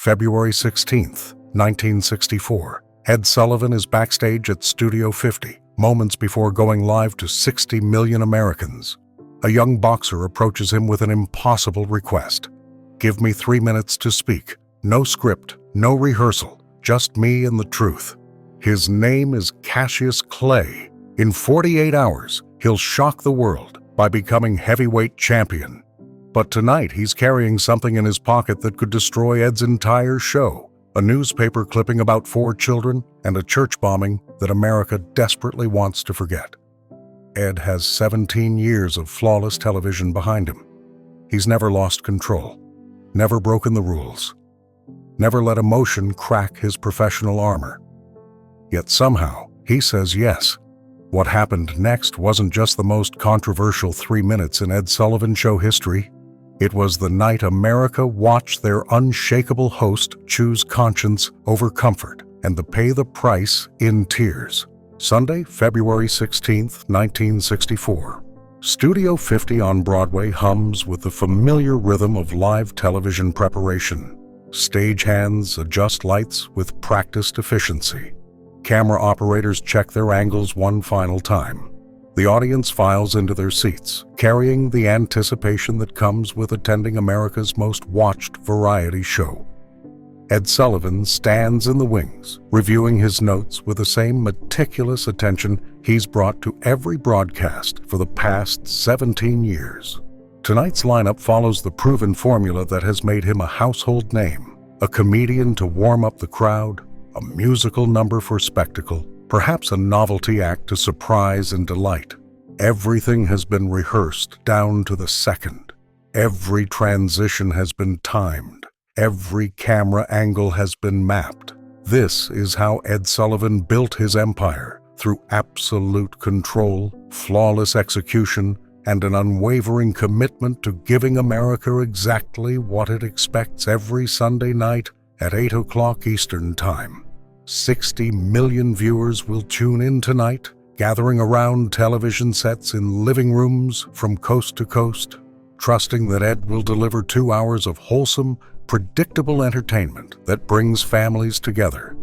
February 16th, 1964. Ed Sullivan is backstage at Studio 50, moments before going live to 60 million Americans. A young boxer approaches him with an impossible request. "Give me 3 minutes to speak. No script, no rehearsal, just me and the truth." His name is Cassius Clay. In 48 hours, he'll shock the world by becoming heavyweight champion. But tonight, he's carrying something in his pocket that could destroy Ed's entire show. A newspaper clipping about 4 children and a church bombing that America desperately wants to forget. Ed has 17 years of flawless television behind him. He's never lost control, never broken the rules, never let emotion crack his professional armor. Yet somehow, he says yes. What happened next wasn't just the most controversial 3 minutes in Ed Sullivan Show history. It was the night America watched their unshakable host choose conscience over comfort and to pay the price in tears. Sunday, February 16th, 1964. Studio 50 on Broadway hums with the familiar rhythm of live television preparation. Stagehands adjust lights with practiced efficiency. Camera operators check their angles one final time. The audience files into their seats, carrying the anticipation that comes with attending America's most watched variety show. Ed Sullivan stands in the wings, reviewing his notes with the same meticulous attention he's brought to every broadcast for the past 17 years. Tonight's lineup follows the proven formula that has made him a household name: a comedian to warm up the crowd, a musical number for spectacle, perhaps a novelty act to surprise and delight. Everything has been rehearsed down to the second. Every transition has been timed. Every camera angle has been mapped. This is how Ed Sullivan built his empire, through absolute control, flawless execution, and an unwavering commitment to giving America exactly what it expects every Sunday night at 8 o'clock Eastern Time. 60 million viewers will tune in tonight, gathering around television sets in living rooms from coast to coast, trusting that Ed will deliver 2 hours of wholesome, predictable entertainment that brings families together.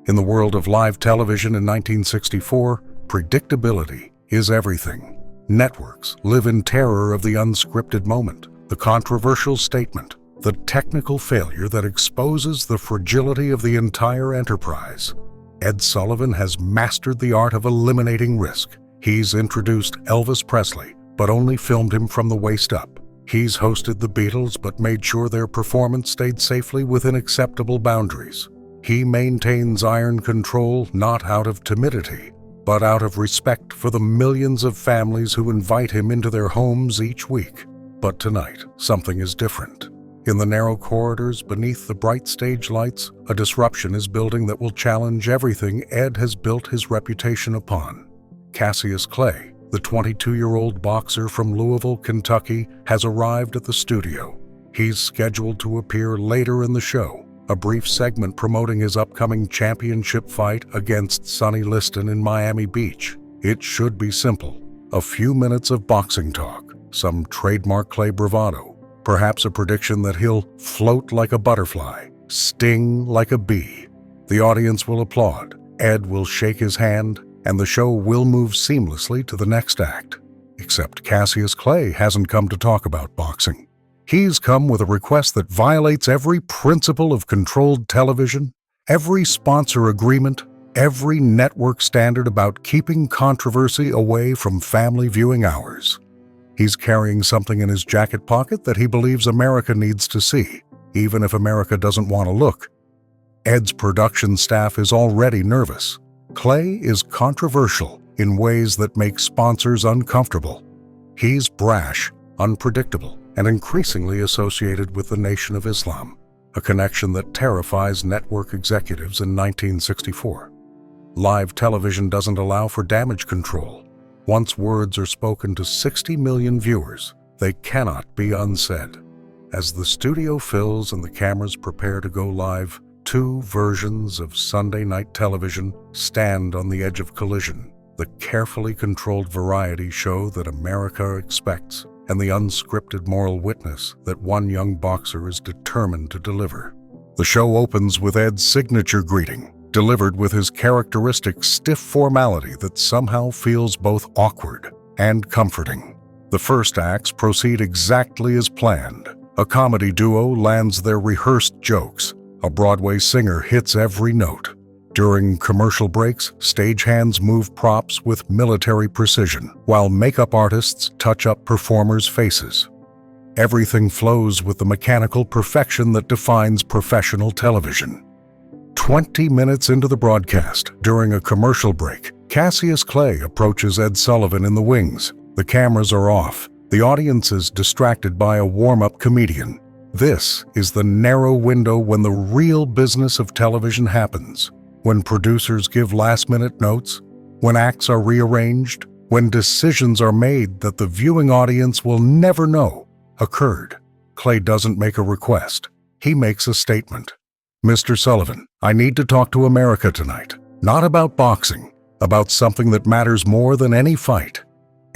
In the world of live television in 1964, predictability is everything. Networks live in terror of the unscripted moment, the controversial statement, the technical failure that exposes the fragility of the entire enterprise. Ed Sullivan has mastered the art of eliminating risk. He's introduced Elvis Presley, but only filmed him from the waist up. He's hosted the Beatles, but made sure their performance stayed safely within acceptable boundaries. He maintains iron control not out of timidity, but out of respect for the millions of families who invite him into their homes each week. But tonight, something is different. In the narrow corridors beneath the bright stage lights, a disruption is building that will challenge everything Ed has built his reputation upon. Cassius Clay, the 22-year-old boxer from Louisville, Kentucky, has arrived at the studio. He's scheduled to appear later in the show, a brief segment promoting his upcoming championship fight against Sonny Liston in Miami Beach. It should be simple: a few minutes of boxing talk, some trademark Clay bravado, perhaps a prediction that he'll float like a butterfly, sting like a bee. The audience will applaud, Ed will shake his hand, and the show will move seamlessly to the next act. Except Cassius Clay hasn't come to talk about boxing. He's come with a request that violates every principle of controlled television, every sponsor agreement, every network standard about keeping controversy away from family viewing hours. He's carrying something in his jacket pocket that he believes America needs to see, even if America doesn't want to look. Ed's production staff is already nervous. Clay is controversial in ways that make sponsors uncomfortable. He's brash, unpredictable, and increasingly associated with the Nation of Islam, a connection that terrifies network executives in 1964. Live television doesn't allow for damage control. Once words are spoken to 60 million viewers, they cannot be unsaid. As the studio fills and the cameras prepare to go live, 2 versions of Sunday night television stand on the edge of collision: the carefully controlled variety show that America expects, and the unscripted moral witness that one young boxer is determined to deliver. The show opens with Ed's signature greeting, delivered with his characteristic stiff formality that somehow feels both awkward and comforting. The first acts proceed exactly as planned. A comedy duo lands their rehearsed jokes. A Broadway singer hits every note. During commercial breaks, stagehands move props with military precision, while makeup artists touch up performers' faces. Everything flows with the mechanical perfection that defines professional television. 20 minutes into the broadcast, during a commercial break, Cassius Clay approaches Ed Sullivan in the wings. The cameras are off. The audience is distracted by a warm-up comedian. This is the narrow window when the real business of television happens. When producers give last-minute notes, when acts are rearranged, when decisions are made that the viewing audience will never know occurred. Clay doesn't make a request. He makes a statement. "Mr. Sullivan, I need to talk to America tonight. Not about boxing, about something that matters more than any fight."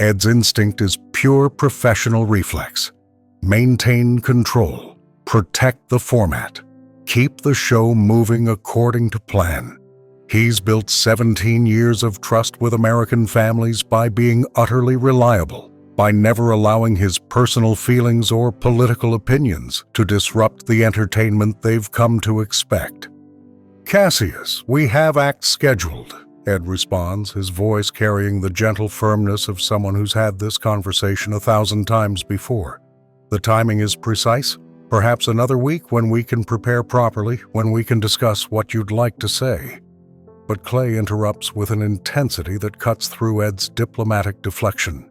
Ed's instinct is pure professional reflex. Maintain control. Protect the format. Keep the show moving according to plan. He's built 17 years of trust with American families by being utterly reliable, by never allowing his personal feelings or political opinions to disrupt the entertainment they've come to expect. "Cassius, we have acts scheduled," Ed responds, his voice carrying the gentle firmness of someone who's had this conversation 1,000 times before. "The timing is precise. Perhaps another week when we can prepare properly, when we can discuss what you'd like to say." But Clay interrupts with an intensity that cuts through Ed's diplomatic deflection.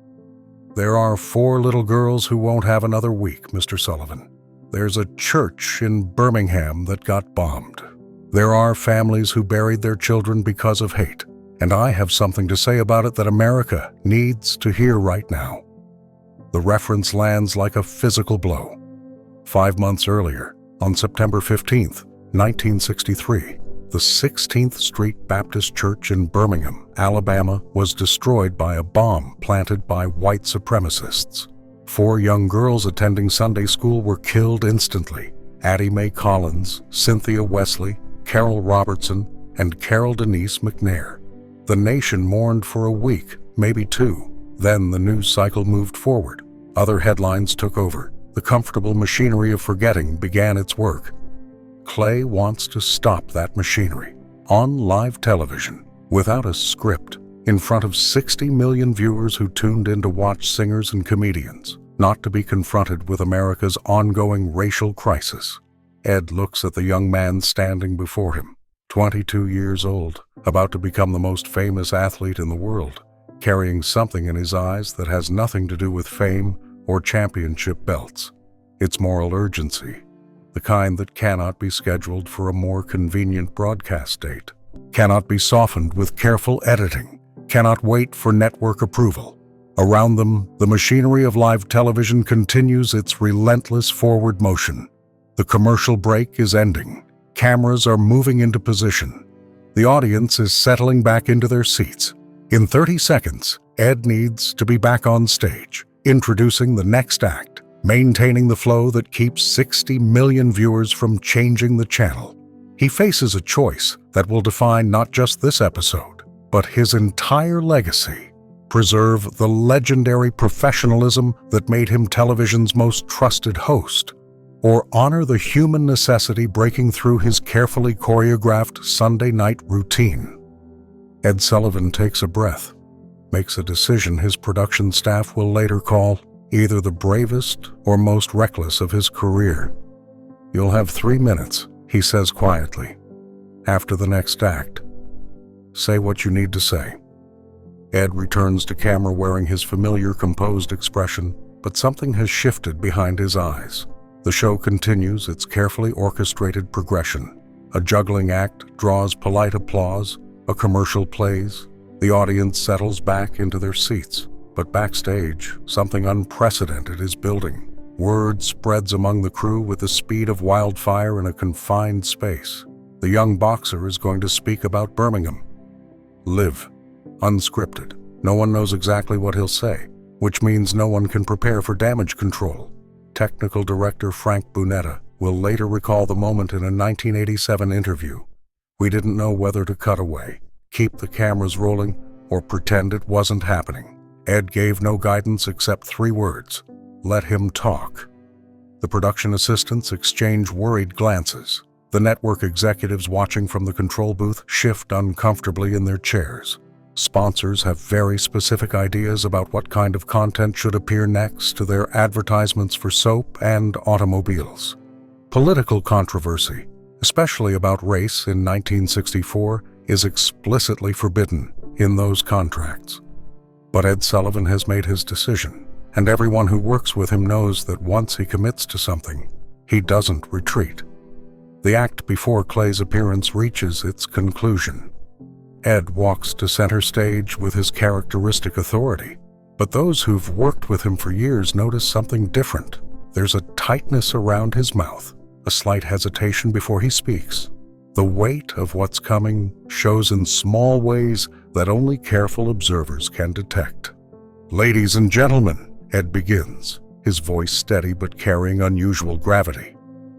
"There are 4 little girls who won't have another week, Mr. Sullivan. There's a church in Birmingham that got bombed. There are families who buried their children because of hate, and I have something to say about it that America needs to hear right now." The reference lands like a physical blow. 5 months earlier, on September 15th, 1963, the 16th Street Baptist Church in Birmingham, Alabama, was destroyed by a bomb planted by white supremacists. 4 young girls attending Sunday school were killed instantly: Addie Mae Collins, Cynthia Wesley, Carol Robertson, and Carol Denise McNair. The nation mourned for a week, maybe 2. Then the news cycle moved forward. Other headlines took over. The comfortable machinery of forgetting began its work. Clay wants to stop that machinery. On live television, without a script, in front of 60 million viewers who tuned in to watch singers and comedians, not to be confronted with America's ongoing racial crisis. Ed looks at the young man standing before him, 22 years old, about to become the most famous athlete in the world, carrying something in his eyes that has nothing to do with fame or championship belts. It's moral urgency, the kind that cannot be scheduled for a more convenient broadcast date, cannot be softened with careful editing, cannot wait for network approval. Around them, the machinery of live television continues its relentless forward motion. The commercial break is ending. Cameras are moving into position. The audience is settling back into their seats. In 30 seconds, Ed needs to be back on stage, introducing the next act, maintaining the flow that keeps 60 million viewers from changing the channel. He faces a choice that will define not just this episode, but his entire legacy. Preserve the legendary professionalism that made him television's most trusted host, or honor the human necessity breaking through his carefully choreographed Sunday night routine. Ed Sullivan takes a breath, makes a decision his production staff will later call either the bravest or most reckless of his career. "You'll have 3 minutes," he says quietly. "After the next act, say what you need to say." Ed returns to camera wearing his familiar composed expression, but something has shifted behind his eyes. The show continues its carefully orchestrated progression. A juggling act draws polite applause, a commercial plays, the audience settles back into their seats. But backstage, something unprecedented is building. Word spreads among the crew with the speed of wildfire in a confined space. The young boxer is going to speak about Birmingham. Live. Unscripted. No one knows exactly what he'll say, which means no one can prepare for damage control. Technical director Frank Bunetta will later recall the moment in a 1987 interview. We didn't know whether to cut away, keep the cameras rolling, or pretend it wasn't happening. Ed gave no guidance except 3 words: let him talk. The production assistants exchange worried glances. The network executives watching from the control booth shift uncomfortably in their chairs. Sponsors have very specific ideas about what kind of content should appear next to their advertisements for soap and automobiles. Political controversy, especially about race in 1964, is explicitly forbidden in those contracts. But Ed Sullivan has made his decision, and everyone who works with him knows that once he commits to something, he doesn't retreat. The act before Clay's appearance reaches its conclusion. Ed walks to center stage with his characteristic authority, but those who've worked with him for years notice something different. There's a tightness around his mouth, a slight hesitation before he speaks. The weight of what's coming shows in small ways that only careful observers can detect. "Ladies and gentlemen," Ed begins, his voice steady but carrying unusual gravity.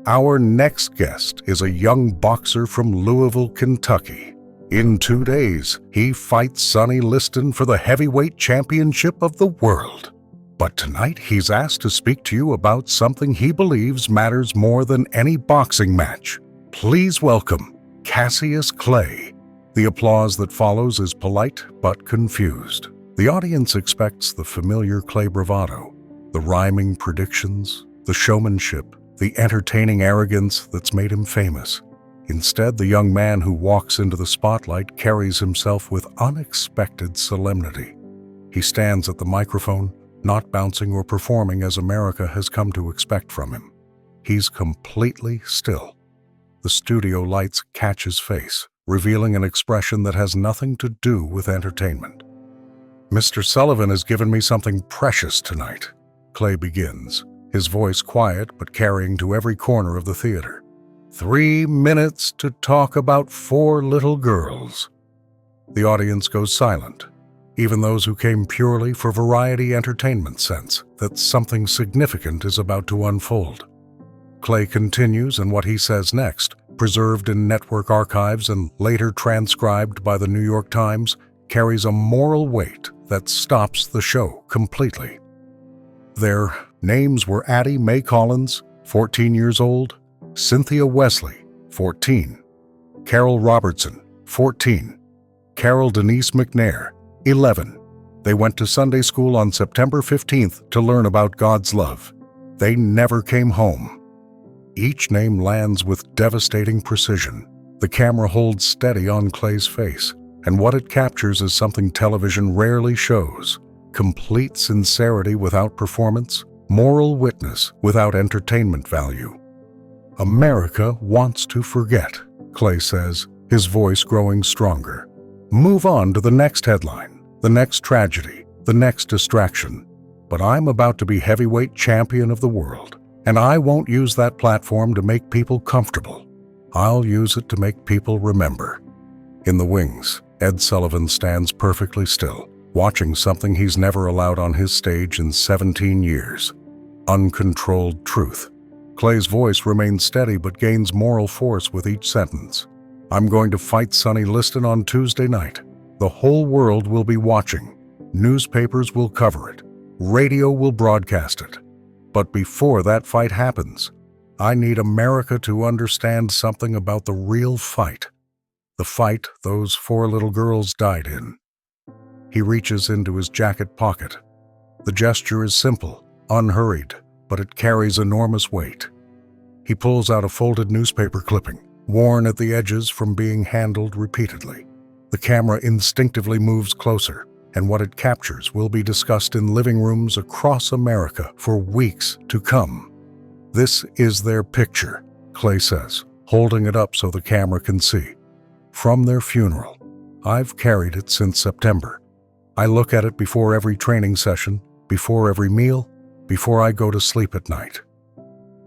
"Our next guest is a young boxer from Louisville, Kentucky. In 2 days, he fights Sonny Liston for the heavyweight championship of the world. But tonight, he's asked to speak to you about something he believes matters more than any boxing match. Please welcome Cassius Clay." The applause that follows is polite but confused. The audience expects the familiar Clay bravado, the rhyming predictions, the showmanship, the entertaining arrogance that's made him famous. Instead, the young man who walks into the spotlight carries himself with unexpected solemnity. He stands at the microphone, not bouncing or performing as America has come to expect from him. He's completely still. The studio lights catch his face, revealing an expression that has nothing to do with entertainment. "Mr. Sullivan has given me something precious tonight," Clay begins, his voice quiet but carrying to every corner of the theater. 3 minutes to talk about 4 little girls." The audience goes silent. Even those who came purely for variety entertainment sense that something significant is about to unfold. Clay continues, and what he says next, preserved in network archives and later transcribed by the New York Times, carries a moral weight that stops the show completely. Their names were Addie Mae Collins, 14 years old, Cynthia Wesley, 14, Carol Robertson, 14, Carol Denise McNair, 11. They went to Sunday school on September 15th to learn about God's love. They never came home. Each name lands with devastating precision. The camera holds steady on Clay's face, and what it captures is something television rarely shows: complete sincerity without performance, moral witness without entertainment value. "America wants to forget," Clay says, his voice growing stronger. "Move on to the next headline, the next tragedy, the next distraction. But I'm about to be heavyweight champion of the world, and I won't use that platform to make people comfortable. I'll use it to make people remember." In the wings, Ed Sullivan stands perfectly still, watching something he's never allowed on his stage in 17 years. Uncontrolled truth. Clay's voice remains steady but gains moral force with each sentence. "I'm going to fight Sonny Liston on Tuesday night. The whole world will be watching. Newspapers will cover it. Radio will broadcast it. But before that fight happens, I need America to understand something about the real fight. The fight those 4 little girls died in." He reaches into his jacket pocket. The gesture is simple, unhurried, but it carries enormous weight. He pulls out a folded newspaper clipping, worn at the edges from being handled repeatedly. The camera instinctively moves closer, and what it captures will be discussed in living rooms across America for weeks to come. "This is their picture," Clay says, holding it up so the camera can see. "From their funeral. I've carried it since September. I look at it before every training session, before every meal, before I go to sleep at night."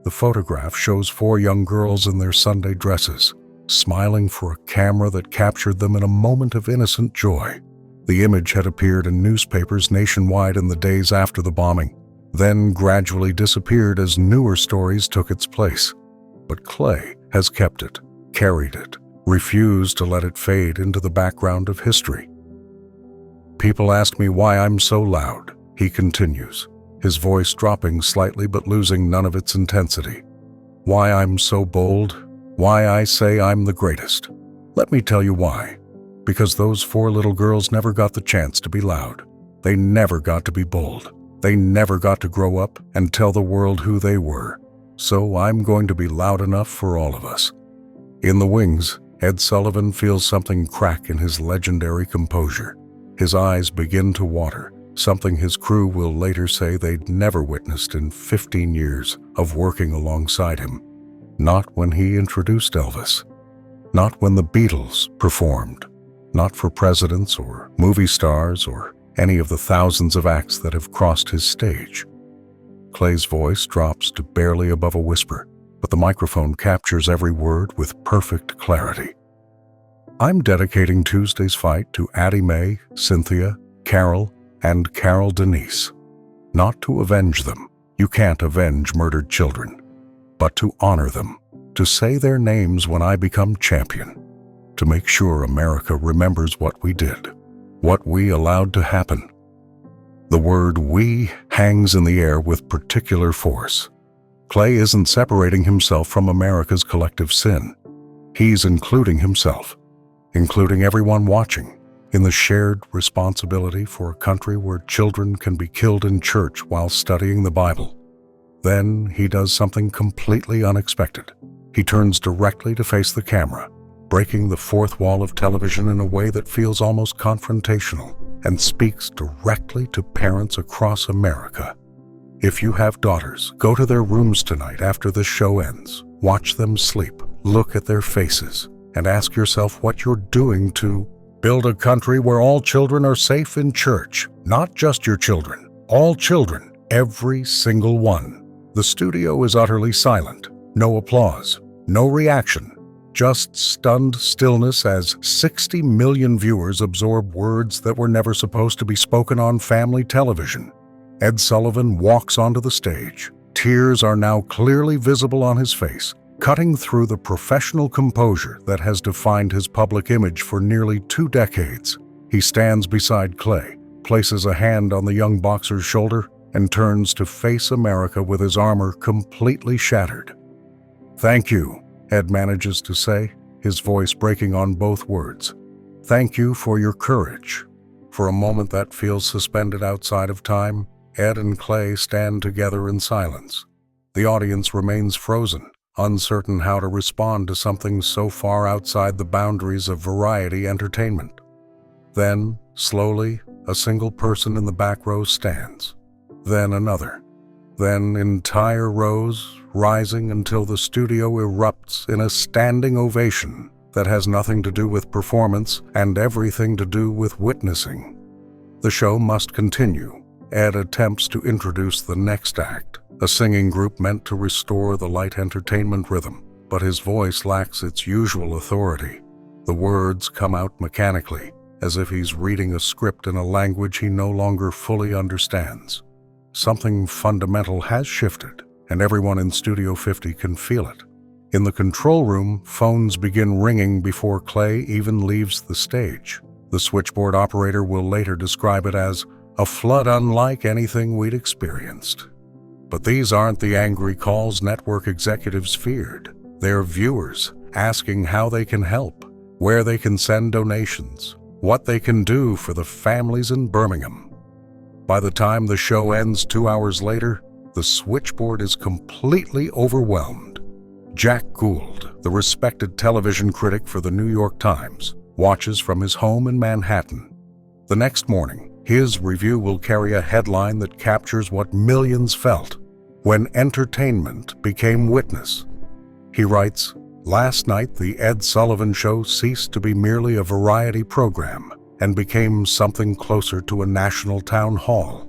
The photograph shows 4 young girls in their Sunday dresses, smiling for a camera that captured them in a moment of innocent joy. The image had appeared in newspapers nationwide in the days after the bombing, then gradually disappeared as newer stories took its place. But Clay has kept it, carried it, refused to let it fade into the background of history. People ask me why I'm so loud, he continues, his voice dropping slightly but losing none of its intensity. Why I'm so bold, why I say I'm the greatest. Let me tell you why. Because those 4 little girls never got the chance to be loud. They never got to be bold. They never got to grow up and tell the world who they were. So I'm going to be loud enough for all of us. In the wings, Ed Sullivan feels something crack in his legendary composure. His eyes begin to water, something his crew will later say they'd never witnessed in 15 years of working alongside him. Not when he introduced Elvis. Not when the Beatles performed. Not for presidents or movie stars or any of the thousands of acts that have crossed his stage. Clay's voice drops to barely above a whisper, but the microphone captures every word with perfect clarity. I'm dedicating Tuesday's fight to Addie Mae, Cynthia, Carol, and Carol Denise. Not to avenge them. You can't avenge murdered children. But to honor them, to say their names when I become champion, to make sure America remembers what we did, what we allowed to happen. The word "we" hangs in the air with particular force. Clay isn't separating himself from America's collective sin. He's including himself, including everyone watching, in the shared responsibility for a country where children can be killed in church while studying the Bible. Then he does something completely unexpected. He turns directly to face the camera, breaking the fourth wall of television in a way that feels almost confrontational, and speaks directly to parents across America. If you have daughters, go to their rooms tonight after this show ends. Watch them sleep, look at their faces, and ask yourself what you're doing to build a country where all children are safe in church. Not just your children, all children, every single one. The studio is utterly silent. No applause, no reaction. Just stunned stillness as 60 million viewers absorb words that were never supposed to be spoken on family television. Ed Sullivan walks onto the stage. Tears are now clearly visible on his face, cutting through the professional composure that has defined his public image for nearly 2 decades. He stands beside Clay, places a hand on the young boxer's shoulder, and turns to face America with his armor completely shattered. "Thank you," Ed manages to say, his voice breaking on both words. "Thank you for your courage." For a moment that feels suspended outside of time, Ed and Clay stand together in silence. The audience remains frozen, uncertain how to respond to something so far outside the boundaries of variety entertainment. Then, slowly, a single person in the back row stands. Then another. Then entire rows, rising until the studio erupts in a standing ovation that has nothing to do with performance and everything to do with witnessing. The show must continue. Ed attempts to introduce the next act, a singing group meant to restore the light entertainment rhythm, but his voice lacks its usual authority. The words come out mechanically, as if he's reading a script in a language he no longer fully understands. Something fundamental has shifted, and everyone in Studio 50 can feel it. In the control room, phones begin ringing before Clay even leaves the stage. The switchboard operator will later describe it as a flood unlike anything we'd experienced. But these aren't the angry calls network executives feared. They're viewers asking how they can help, where they can send donations, what they can do for the families in Birmingham. By the time the show ends 2 hours later, the switchboard is completely overwhelmed. Jack Gould, the respected television critic for the New York Times, watches from his home in Manhattan. The next morning, his review will carry a headline that captures what millions felt when entertainment became witness. He writes, "Last night, the Ed Sullivan Show ceased to be merely a variety program and became something closer to a national town hall.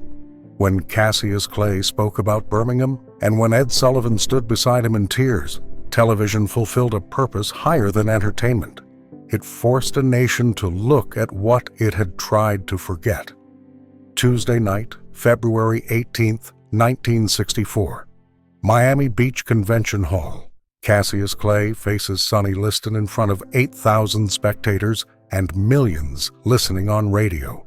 When Cassius Clay spoke about Birmingham, and when Ed Sullivan stood beside him in tears, television fulfilled a purpose higher than entertainment. It forced a nation to look at what it had tried to forget." Tuesday night, February 18th, 1964. Miami Beach Convention Hall. Cassius Clay faces Sonny Liston in front of 8,000 spectators and millions listening on radio.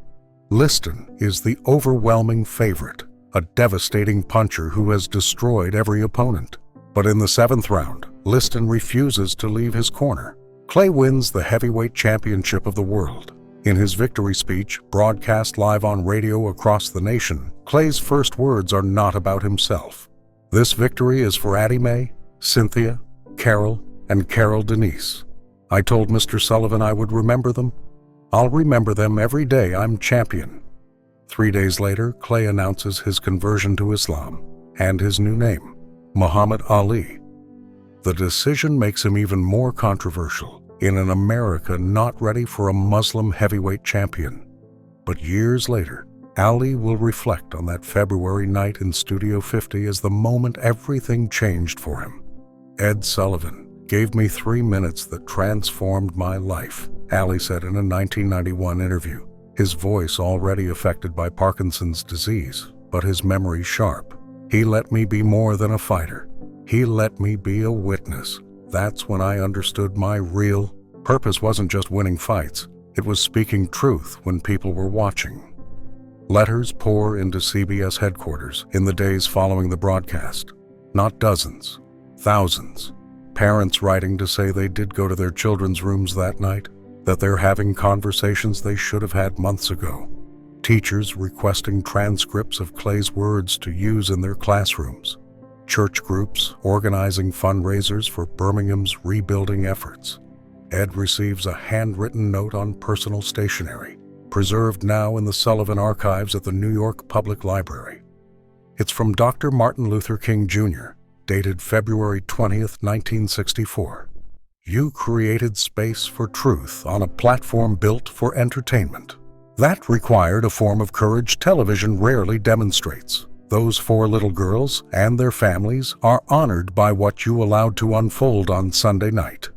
Liston is the overwhelming favorite, a devastating puncher who has destroyed every opponent. But in the 7th round, Liston refuses to leave his corner. Clay wins the heavyweight championship of the world. In his victory speech, broadcast live on radio across the nation, Clay's first words are not about himself. This victory is for Addie Mae, Cynthia, Carol, and Carol Denise. I told Mr. Sullivan I would remember them. I'll remember them every day I'm champion. 3 days later, Clay announces his conversion to Islam and his new name, Muhammad Ali. The decision makes him even more controversial in an America not ready for a Muslim heavyweight champion. But years later, Ali will reflect on that February night in Studio 50 as the moment everything changed for him. Ed Sullivan gave me 3 minutes that transformed my life, Ali said in a 1991 interview, his voice already affected by Parkinson's disease, but his memory sharp. He let me be more than a fighter. He let me be a witness. That's when I understood my real purpose wasn't just winning fights. It was speaking truth when people were watching. Letters pour into CBS headquarters in the days following the broadcast. Not dozens, thousands. Parents writing to say they did go to their children's rooms that night, that they're having conversations they should have had months ago. Teachers requesting transcripts of Clay's words to use in their classrooms. Church groups organizing fundraisers for Birmingham's rebuilding efforts. Ed receives a handwritten note on personal stationery, preserved now in the Sullivan Archives at the New York Public Library. It's from Dr. Martin Luther King Jr., dated February 20th, 1964. You created space for truth on a platform built for entertainment. That required a form of courage television rarely demonstrates. Those 4 little girls and their families are honored by what you allowed to unfold on Sunday night.